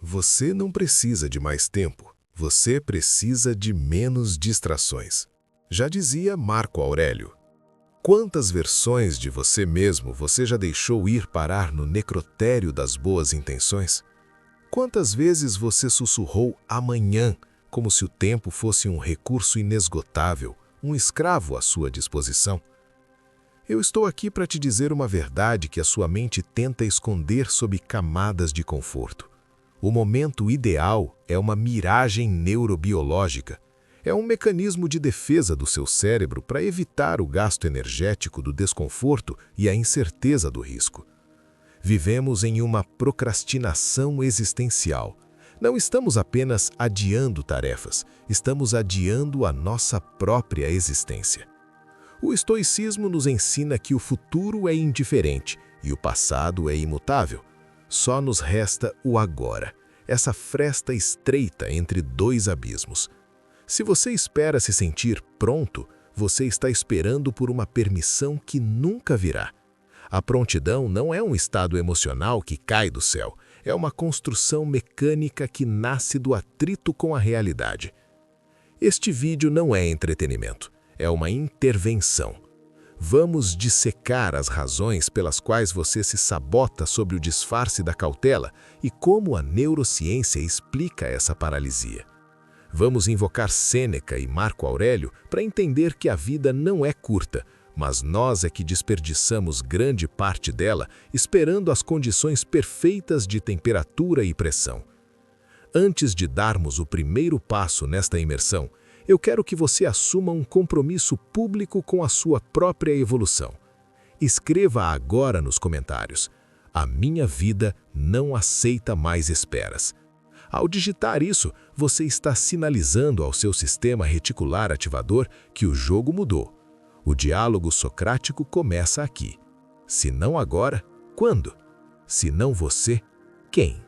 Você não precisa de mais tempo, você precisa de menos distrações. Já dizia Marco Aurélio. Quantas versões de você mesmo você já deixou ir parar no necrotério das boas intenções? Quantas vezes você sussurrou amanhã, como se o tempo fosse um recurso inesgotável, um escravo à sua disposição? Eu estou aqui para te dizer uma verdade que a sua mente tenta esconder sob camadas de conforto. O momento ideal é uma miragem neurobiológica. É um mecanismo de defesa do seu cérebro para evitar o gasto energético do desconforto e a incerteza do risco. Vivemos em uma procrastinação existencial. Não estamos apenas adiando tarefas, estamos adiando a nossa própria existência. O estoicismo nos ensina que o futuro é indiferente e o passado é imutável. Só nos resta o agora, essa fresta estreita entre dois abismos. Se você espera se sentir pronto, você está esperando por uma permissão que nunca virá. A prontidão não é um estado emocional que cai do céu, é uma construção mecânica que nasce do atrito com a realidade. Este vídeo não é entretenimento, é uma intervenção. Vamos dissecar as razões pelas quais você se sabota sobre o disfarce da cautela e como a neurociência explica essa paralisia. Vamos invocar Sêneca e Marco Aurélio para entender que a vida não é curta, mas nós é que desperdiçamos grande parte dela esperando as condições perfeitas de temperatura e pressão. Antes de darmos o primeiro passo nesta imersão, eu quero que você assuma um compromisso público com a sua própria evolução. Escreva agora nos comentários: a minha vida não aceita mais esperas. Ao digitar isso, você está sinalizando ao seu sistema reticular ativador que o jogo mudou. O diálogo socrático começa aqui. Se não agora, quando? Se não você, quem?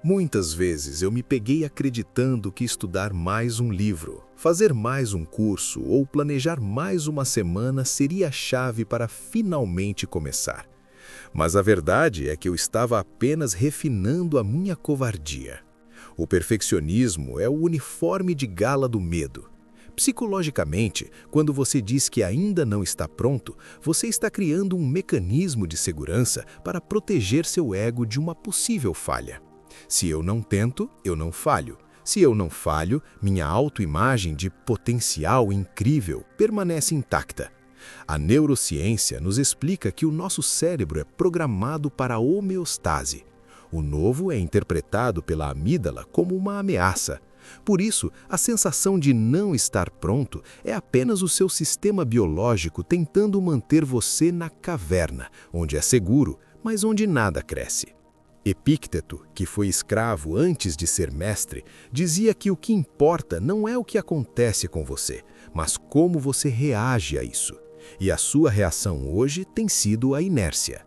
Muitas vezes eu me peguei acreditando que estudar mais um livro, fazer mais um curso ou planejar mais uma semana seria a chave para finalmente começar. Mas a verdade é que eu estava apenas refinando a minha covardia. O perfeccionismo é o uniforme de gala do medo. Psicologicamente, quando você diz que ainda não está pronto, você está criando um mecanismo de segurança para proteger seu ego de uma possível falha. Se eu não tento, eu não falho. Se eu não falho, minha autoimagem de potencial incrível permanece intacta. A neurociência nos explica que o nosso cérebro é programado para a homeostase. O novo é interpretado pela amígdala como uma ameaça. Por isso, a sensação de não estar pronto é apenas o seu sistema biológico tentando manter você na caverna, onde é seguro, mas onde nada cresce. Epícteto, que foi escravo antes de ser mestre, dizia que o que importa não é o que acontece com você, mas como você reage a isso. E a sua reação hoje tem sido a inércia.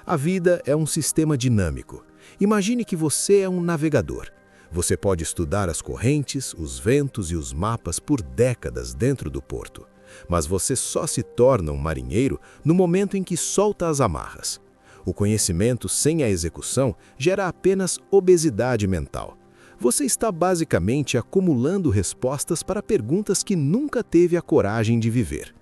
A vida é um sistema dinâmico. Imagine que você é um navegador. Você pode estudar as correntes, os ventos e os mapas por décadas dentro do porto. Mas você só se torna um marinheiro no momento em que solta as amarras. O conhecimento sem a execução gera apenas obesidade mental. Você está basicamente acumulando respostas para perguntas que nunca teve a coragem de viver.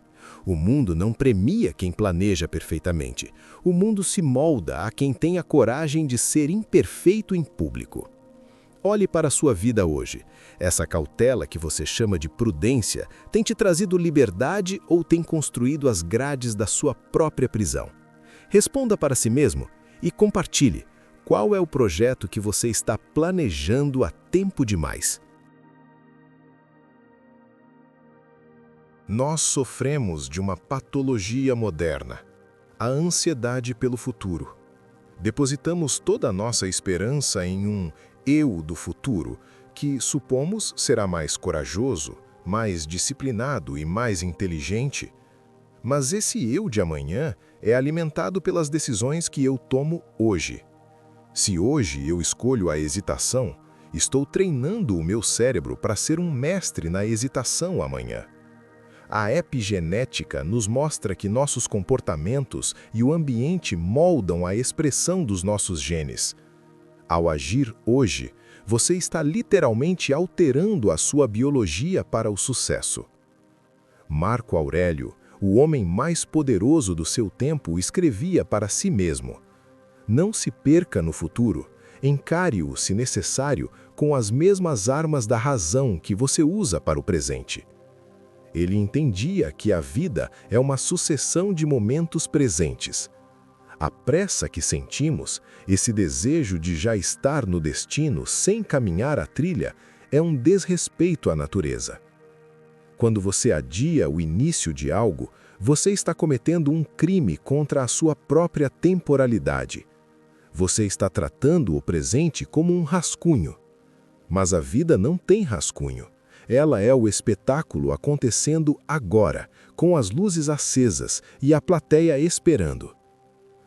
O mundo não premia quem planeja perfeitamente. O mundo se molda a quem tem a coragem de ser imperfeito em público. Olhe para a sua vida hoje. Essa cautela que você chama de prudência tem te trazido liberdade ou tem construído as grades da sua própria prisão? Responda para si mesmo e compartilhe qual é o projeto que você está planejando há tempo demais. Nós sofremos de uma patologia moderna, a ansiedade pelo futuro. Depositamos toda a nossa esperança em um eu do futuro, que supomos será mais corajoso, mais disciplinado e mais inteligente. Mas esse eu de amanhã é alimentado pelas decisões que eu tomo hoje. Se hoje eu escolho a hesitação, estou treinando o meu cérebro para ser um mestre na hesitação amanhã. A epigenética nos mostra que nossos comportamentos e o ambiente moldam a expressão dos nossos genes. Ao agir hoje, você está literalmente alterando a sua biologia para o sucesso. Marco Aurélio, o homem mais poderoso do seu tempo, escrevia para si mesmo: não se perca no futuro, encare-o, se necessário, com as mesmas armas da razão que você usa para o presente. Ele entendia que a vida é uma sucessão de momentos presentes. A pressa que sentimos, esse desejo de já estar no destino sem caminhar a trilha, é um desrespeito à natureza. Quando você adia o início de algo, você está cometendo um crime contra a sua própria temporalidade. Você está tratando o presente como um rascunho. Mas a vida não tem rascunho. Ela é o espetáculo acontecendo agora, com as luzes acesas e a plateia esperando.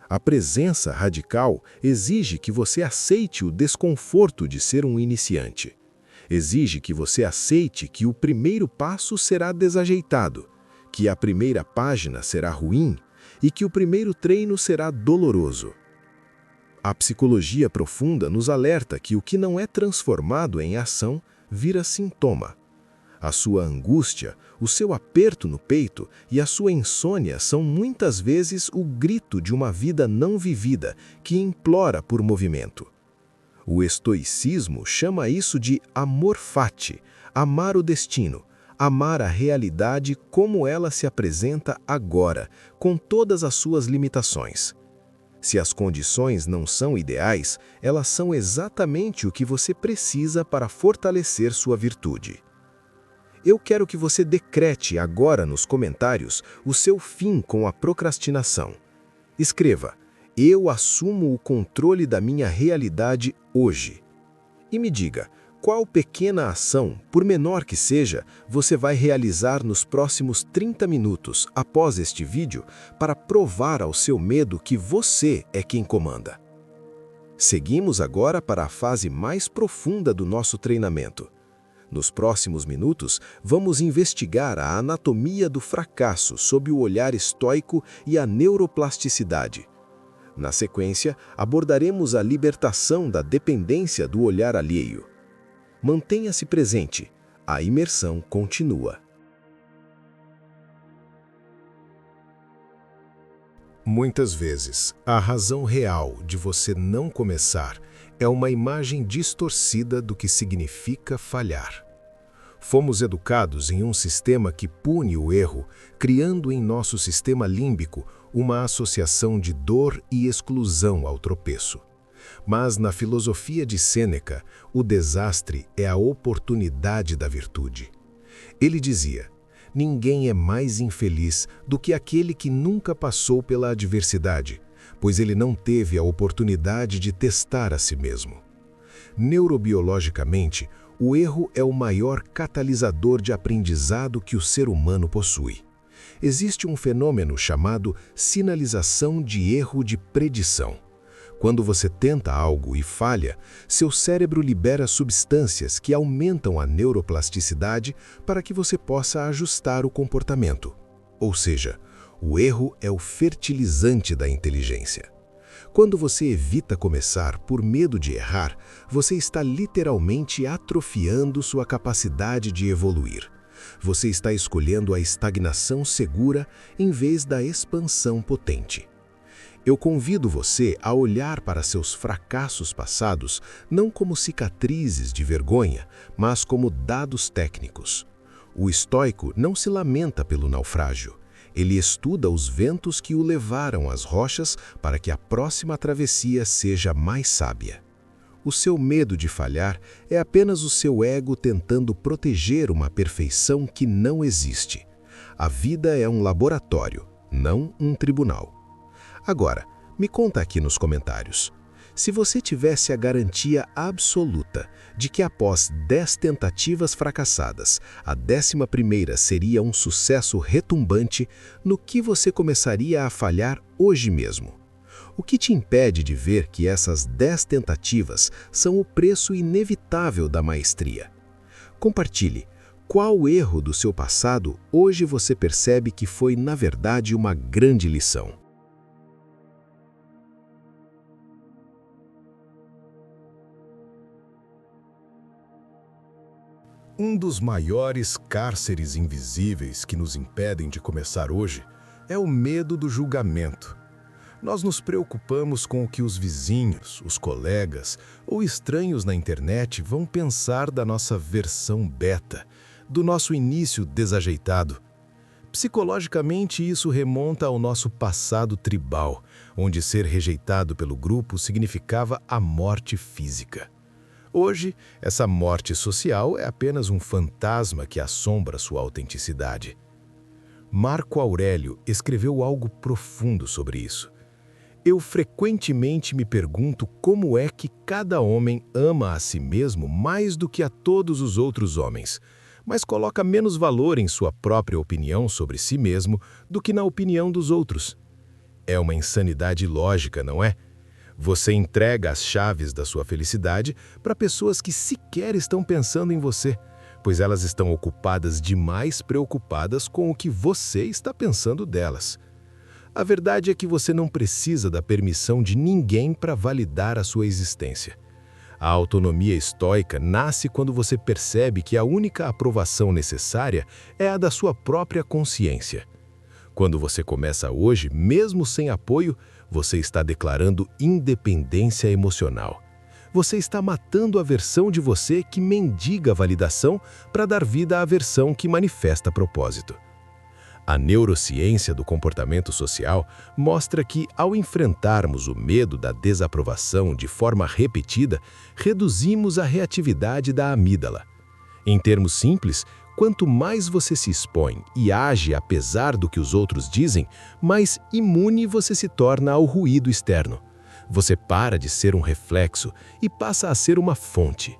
A presença radical exige que você aceite o desconforto de ser um iniciante. Exige que você aceite que o primeiro passo será desajeitado, que a primeira página será ruim e que o primeiro treino será doloroso. A psicologia profunda nos alerta que o que não é transformado em ação vira sintoma. A sua angústia, o seu aperto no peito e a sua insônia são muitas vezes o grito de uma vida não vivida que implora por movimento. O estoicismo chama isso de amor fati, amar o destino, amar a realidade como ela se apresenta agora, com todas as suas limitações. Se as condições não são ideais, elas são exatamente o que você precisa para fortalecer sua virtude. Eu quero que você decrete agora nos comentários o seu fim com a procrastinação. Escreva: eu assumo o controle da minha realidade hoje. E me diga, qual pequena ação, por menor que seja, você vai realizar nos próximos 30 minutos após este vídeo para provar ao seu medo que você é quem comanda. Seguimos agora para a fase mais profunda do nosso treinamento. Nos próximos minutos, vamos investigar a anatomia do fracasso sob o olhar estoico e a neuroplasticidade. Na sequência, abordaremos a libertação da dependência do olhar alheio. Mantenha-se presente, a imersão continua. Muitas vezes, a razão real de você não começar é uma imagem distorcida do que significa falhar. Fomos educados em um sistema que pune o erro, criando em nosso sistema límbico uma associação de dor e exclusão ao tropeço. Mas na filosofia de Sêneca, o desastre é a oportunidade da virtude. Ele dizia: ninguém é mais infeliz do que aquele que nunca passou pela adversidade, pois ele não teve a oportunidade de testar a si mesmo. Neurobiologicamente, o erro é o maior catalisador de aprendizado que o ser humano possui. Existe um fenômeno chamado sinalização de erro de predição. Quando você tenta algo e falha, seu cérebro libera substâncias que aumentam a neuroplasticidade para que você possa ajustar o comportamento. Ou seja, o erro é o fertilizante da inteligência. Quando você evita começar por medo de errar, você está literalmente atrofiando sua capacidade de evoluir. Você está escolhendo a estagnação segura em vez da expansão potente. Eu convido você a olhar para seus fracassos passados não como cicatrizes de vergonha, mas como dados técnicos. O estoico não se lamenta pelo naufrágio. Ele estuda os ventos que o levaram às rochas para que a próxima travessia seja mais sábia. O seu medo de falhar é apenas o seu ego tentando proteger uma perfeição que não existe. A vida é um laboratório, não um tribunal. Agora, me conta aqui nos comentários. Se você tivesse a garantia absoluta de que após 10 tentativas fracassadas, a 11ª seria um sucesso retumbante, no que você começaria a falhar hoje mesmo? O que te impede de ver que essas 10 tentativas são o preço inevitável da maestria? Compartilhe. Qual erro do seu passado hoje você percebe que foi, na verdade, uma grande lição? Um dos maiores cárceres invisíveis que nos impedem de começar hoje é o medo do julgamento. Nós nos preocupamos com o que os vizinhos, os colegas ou estranhos na internet vão pensar da nossa versão beta, do nosso início desajeitado. Psicologicamente, isso remonta ao nosso passado tribal, onde ser rejeitado pelo grupo significava a morte física. Hoje, essa morte social é apenas um fantasma que assombra sua autenticidade. Marco Aurélio escreveu algo profundo sobre isso. Eu frequentemente me pergunto como é que cada homem ama a si mesmo mais do que a todos os outros homens, mas coloca menos valor em sua própria opinião sobre si mesmo do que na opinião dos outros. É uma insanidade lógica, não é? Você entrega as chaves da sua felicidade para pessoas que sequer estão pensando em você, pois elas estão ocupadas demais preocupadas com o que você está pensando delas. A verdade é que você não precisa da permissão de ninguém para validar a sua existência. A autonomia estoica nasce quando você percebe que a única aprovação necessária é a da sua própria consciência. Quando você começa hoje, mesmo sem apoio, você está declarando independência emocional. Você está matando a versão de você que mendiga validação para dar vida à versão que manifesta propósito. A neurociência do comportamento social mostra que, ao enfrentarmos o medo da desaprovação de forma repetida, reduzimos a reatividade da amígdala. Em termos simples, quanto mais você se expõe e age apesar do que os outros dizem, mais imune você se torna ao ruído externo. Você para de ser um reflexo e passa a ser uma fonte.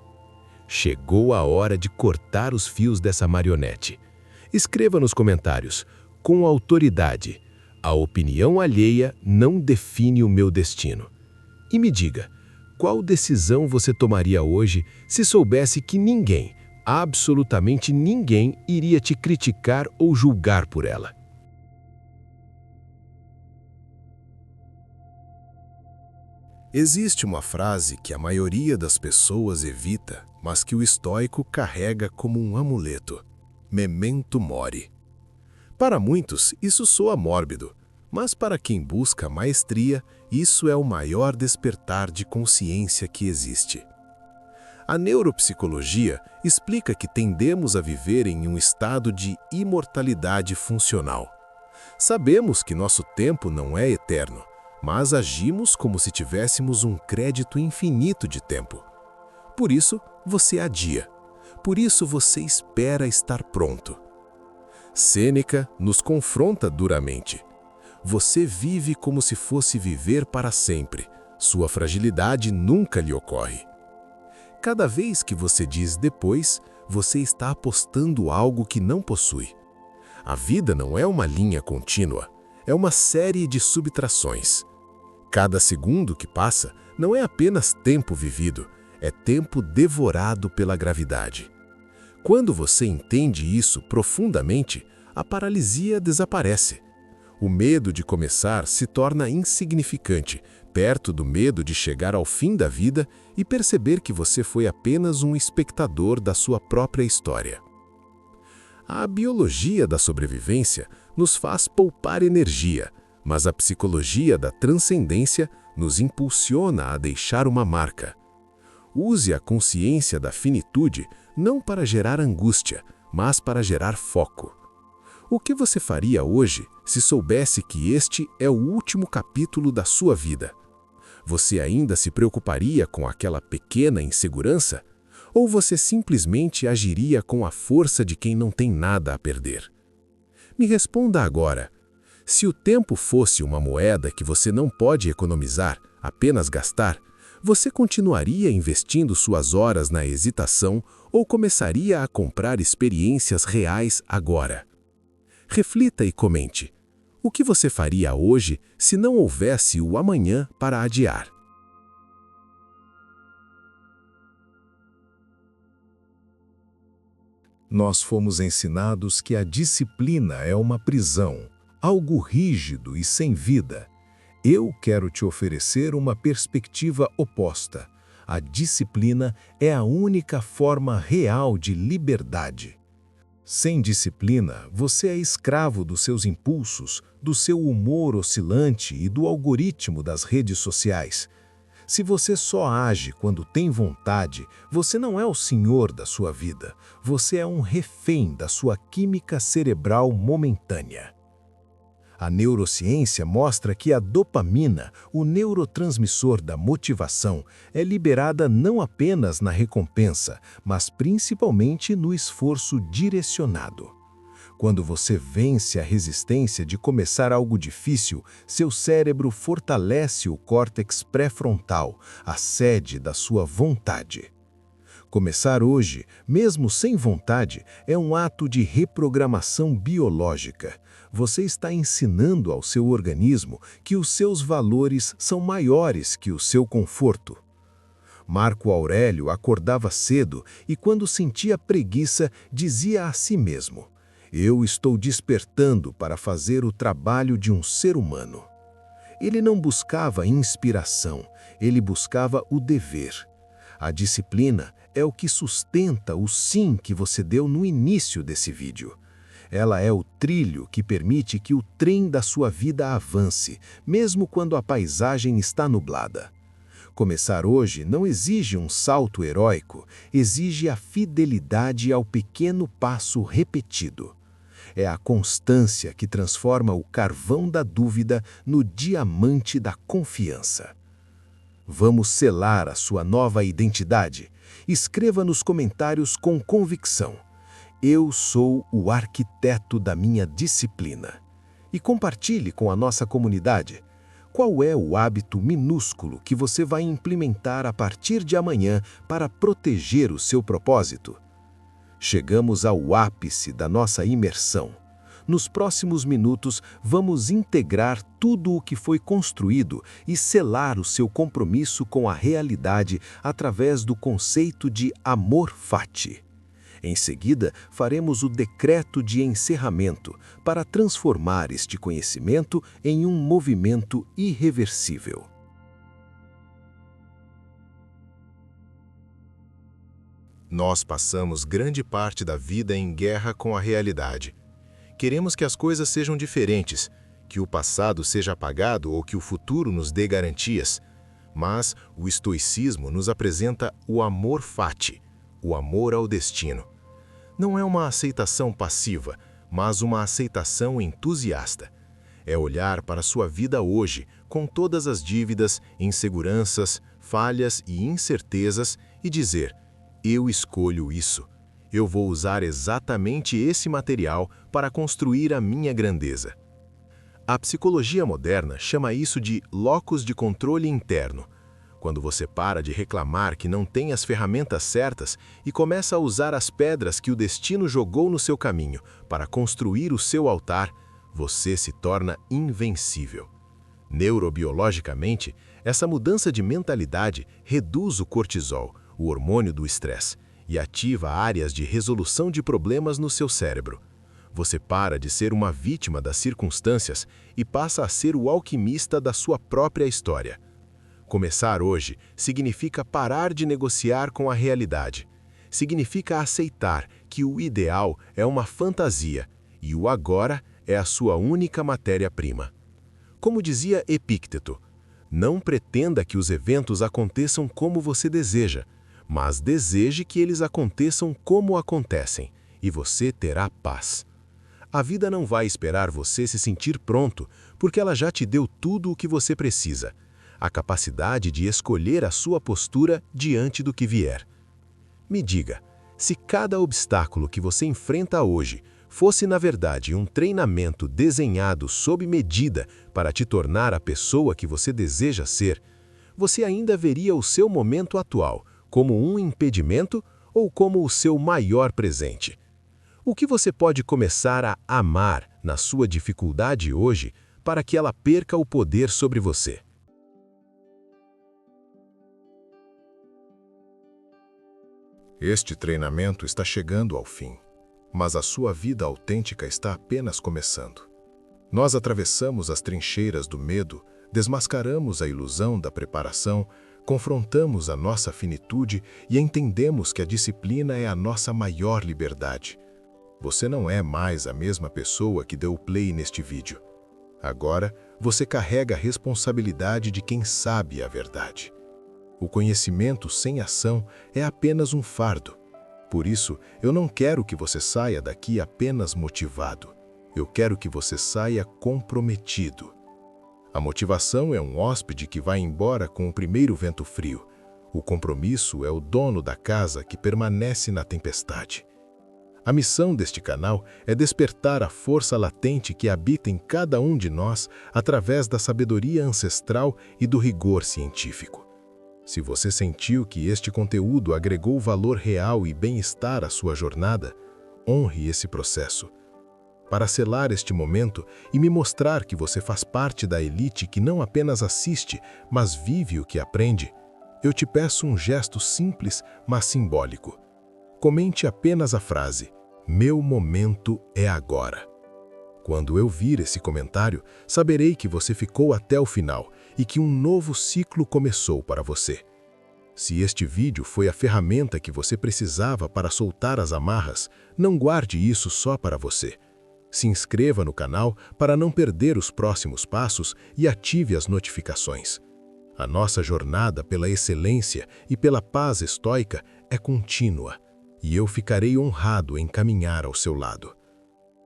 Chegou a hora de cortar os fios dessa marionete. Escreva nos comentários, com autoridade: a opinião alheia não define o meu destino. E me diga, qual decisão você tomaria hoje se soubesse que ninguém, absolutamente ninguém, iria te criticar ou julgar por ela? Existe uma frase que a maioria das pessoas evita, mas que o estoico carrega como um amuleto: memento mori. Para muitos, isso soa mórbido, mas para quem busca maestria, isso é o maior despertar de consciência que existe. A neuropsicologia explica que tendemos a viver em um estado de imortalidade funcional. Sabemos que nosso tempo não é eterno, mas agimos como se tivéssemos um crédito infinito de tempo. Por isso, você adia. Por isso, você espera estar pronto. Sêneca nos confronta duramente. Você vive como se fosse viver para sempre. Sua fragilidade nunca lhe ocorre. Cada vez que você diz depois, você está apostando algo que não possui. A vida não é uma linha contínua, é uma série de subtrações. Cada segundo que passa não é apenas tempo vivido, é tempo devorado pela gravidade. Quando você entende isso profundamente, a paralisia desaparece. O medo de começar se torna insignificante, perto do medo de chegar ao fim da vida e perceber que você foi apenas um espectador da sua própria história. A biologia da sobrevivência nos faz poupar energia, mas a psicologia da transcendência nos impulsiona a deixar uma marca. Use a consciência da finitude não para gerar angústia, mas para gerar foco. O que você faria hoje se soubesse que este é o último capítulo da sua vida? Você ainda se preocuparia com aquela pequena insegurança? Ou você simplesmente agiria com a força de quem não tem nada a perder? Me responda agora. Se o tempo fosse uma moeda que você não pode economizar, apenas gastar, você continuaria investindo suas horas na hesitação ou começaria a comprar experiências reais agora? Reflita e comente. O que você faria hoje se não houvesse o amanhã para adiar? Nós fomos ensinados que a disciplina é uma prisão, algo rígido e sem vida. Eu quero te oferecer uma perspectiva oposta. A disciplina é a única forma real de liberdade. Sem disciplina, você é escravo dos seus impulsos, do seu humor oscilante e do algoritmo das redes sociais. Se você só age quando tem vontade, você não é o senhor da sua vida. Você é um refém da sua química cerebral momentânea. A neurociência mostra que a dopamina, o neurotransmissor da motivação, é liberada não apenas na recompensa, mas principalmente no esforço direcionado. Quando você vence a resistência de começar algo difícil, seu cérebro fortalece o córtex pré-frontal, a sede da sua vontade. Começar hoje, mesmo sem vontade, é um ato de reprogramação biológica. Você está ensinando ao seu organismo que os seus valores são maiores que o seu conforto. Marco Aurélio acordava cedo e, quando sentia preguiça, dizia a si mesmo: "Eu estou despertando para fazer o trabalho de um ser humano." Ele não buscava inspiração, ele buscava o dever. A disciplina é o que sustenta o sim que você deu no início desse vídeo. Ela é o trilho que permite que o trem da sua vida avance, mesmo quando a paisagem está nublada. Começar hoje não exige um salto heróico, exige a fidelidade ao pequeno passo repetido. É a constância que transforma o carvão da dúvida no diamante da confiança. Vamos selar a sua nova identidade? Escreva nos comentários com convicção: "Eu sou o arquiteto da minha disciplina." E compartilhe com a nossa comunidade. Qual é o hábito minúsculo que você vai implementar a partir de amanhã para proteger o seu propósito? Chegamos ao ápice da nossa imersão. Nos próximos minutos, vamos integrar tudo o que foi construído e selar o seu compromisso com a realidade através do conceito de amor fati. Em seguida, faremos o decreto de encerramento para transformar este conhecimento em um movimento irreversível. Nós passamos grande parte da vida em guerra com a realidade. Queremos que as coisas sejam diferentes, que o passado seja apagado ou que o futuro nos dê garantias. Mas o estoicismo nos apresenta o amor fati, o amor ao destino. Não é uma aceitação passiva, mas uma aceitação entusiasta. É olhar para sua vida hoje, com todas as dívidas, inseguranças, falhas e incertezas, e dizer: "Eu escolho isso. Eu vou usar exatamente esse material para construir a minha grandeza." A psicologia moderna chama isso de locus de controle interno. Quando você para de reclamar que não tem as ferramentas certas e começa a usar as pedras que o destino jogou no seu caminho para construir o seu altar, você se torna invencível. Neurobiologicamente, essa mudança de mentalidade reduz o cortisol, o hormônio do estresse, e ativa áreas de resolução de problemas no seu cérebro. Você para de ser uma vítima das circunstâncias e passa a ser o alquimista da sua própria história. Começar hoje significa parar de negociar com a realidade. Significa aceitar que o ideal é uma fantasia e o agora é a sua única matéria-prima. Como dizia Epícteto, não pretenda que os eventos aconteçam como você deseja, mas deseje que eles aconteçam como acontecem, e você terá paz. A vida não vai esperar você se sentir pronto, porque ela já te deu tudo o que você precisa. A capacidade de escolher a sua postura diante do que vier. Me diga, se cada obstáculo que você enfrenta hoje fosse, na verdade, um treinamento desenhado sob medida para te tornar a pessoa que você deseja ser, você ainda veria o seu momento atual como um impedimento ou como o seu maior presente? O que você pode começar a amar na sua dificuldade hoje para que ela perca o poder sobre você? Este treinamento está chegando ao fim. mas a sua vida autêntica está apenas começando. Nós atravessamos as trincheiras do medo, desmascaramos a ilusão da preparação, confrontamos a nossa finitude e entendemos que a disciplina é a nossa maior liberdade. Você não é mais a mesma pessoa que deu play neste vídeo. Agora, você carrega a responsabilidade de quem sabe a verdade. O conhecimento sem ação é apenas um fardo. Por isso, eu não quero que você saia daqui apenas motivado. Eu quero que você saia comprometido. A motivação é um hóspede que vai embora com o primeiro vento frio. O compromisso é o dono da casa que permanece na tempestade. A missão deste canal é despertar a força latente que habita em cada um de nós através da sabedoria ancestral e do rigor científico. Se você sentiu que este conteúdo agregou valor real e bem-estar à sua jornada, honre esse processo. Para selar este momento e me mostrar que você faz parte da elite que não apenas assiste, mas vive o que aprende, eu te peço um gesto simples, mas simbólico. Comente apenas a frase: "Meu momento é agora". Quando eu vir esse comentário, saberei que você ficou até o final e que um novo ciclo começou para você. Se este vídeo foi a ferramenta que você precisava para soltar as amarras, não guarde isso só para você. Se inscreva no canal para não perder os próximos passos e ative as notificações. A nossa jornada pela excelência e pela paz estoica é contínua, e eu ficarei honrado em caminhar ao seu lado.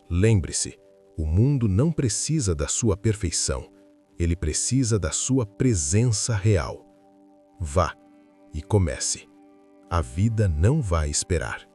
Lembre-se, o mundo não precisa da sua perfeição, ele precisa da sua presença real. Vá e comece. A vida não vai esperar.